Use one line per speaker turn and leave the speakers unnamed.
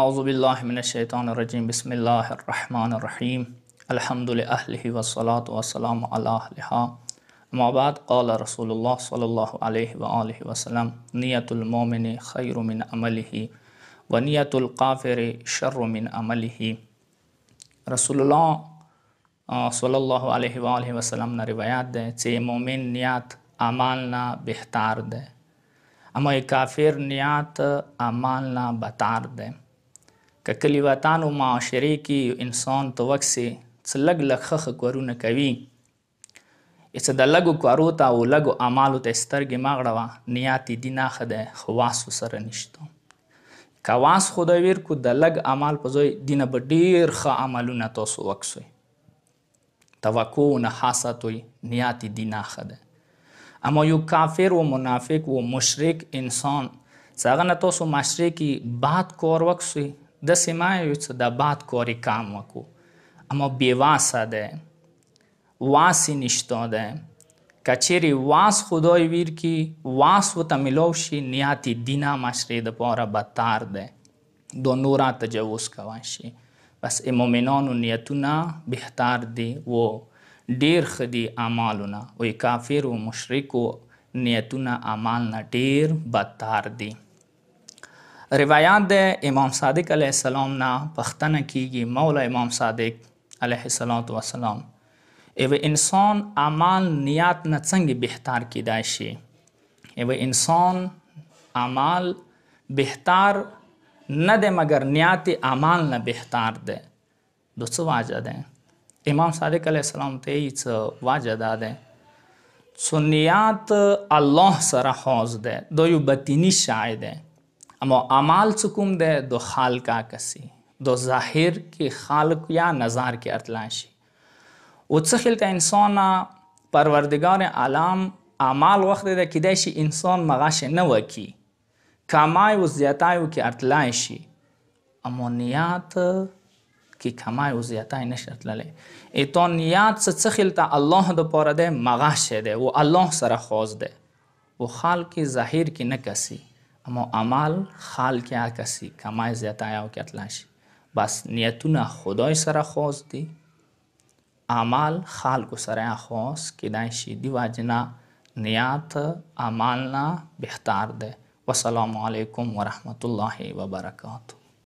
أعوذ بالله من الشيطان الرجيم بسم الله الرحمن الرحيم الحمد لأهله والصلاة والسلام على أهلها أما بعد قال رسول الله صلى الله عليه وآله وسلم نية المؤمن خير من عمله ونية الكافر شر من عمله. رسول الله صلی الله علیه و آله و سلم نه روایت ده چې مؤمن نیت اعمال نه بهتر ده، اما کافر نیت اعمال نه بدتر ده. که کلی وطن و معاشره کې انسان ته وکسي چې لږ لږ ښه کارونه کوي، چې د لږو کارو ته او لږو اعمالو ته سترګې مه غړوه، نیت یې دې نه ښه دی خو واسو سره نشته. که واس خدای ویر کو د لږ عمل په ځای دینه به ډېر ښه عملونه تاسو وکسئ. توقع و نه حسد وی نیت یې دې نه ښه دی. اما یو کافر و منافق و مشرک انسان چې هغه نه تاسو معاشرې کې بد کار وکسئ، داسې مه یو چې د بد کار یې کم وکړو، اما بېواسه دی، واس یې نشته دی. که چیرې واس خدای ویر کی واس ورته میلاو شي، نیت یې دینه معاشرې دپاره بدتر دی، دا نوره تجاوز کوی شي. بس مؤمنانو نیتونه بهتر دي و ډیر ښه دي اعمالونه، و کافر و مشرک و نیتونه اعمال نه ډیر بدتر دي. روایات د امام صادق علیه السلام نه پوښتنه کیږي، مولا امام صادق علیه السلام یو انسان اعمال نیت نه څنګه بهتر کیدای شي؟ یو انسان اعمال بهتر نه ده مگر نیت اعمال نه بهتر ده. دو څه وجه ده؟ امام صادق علیه السلام ته یې څه وجه ده ده څو نیت الله سره خاص ده، دا یو باطینی شی ده. اما اعمال څه کوم ده؟ دو خلق کسی دو ظاهر کې خلق یا نظر کې ارتلای شي. و څه خلق انسان پروردگار عالم اعمال وخت ده کیدای شي انسان مغش نه وکي، کمای و زیاتای و که ارتلای شي، اما نیت که کمای و زیاتای نشه ارتللی. ایتا نیت څه خلطه الله د پاره ده مغش ده و الله سره خاص ده و خلق ظاهر که نه کسی، اما عمل خلق ها کسی کمای زیاتای و که ارتلای شي. بس نیتونه خدای سره خاص دی، عمل خلق سره خاص کیدای شي. دی وجنه نیت عمل نه بهتر ده. والسلام علیکم ورحمة الله وبرکاته.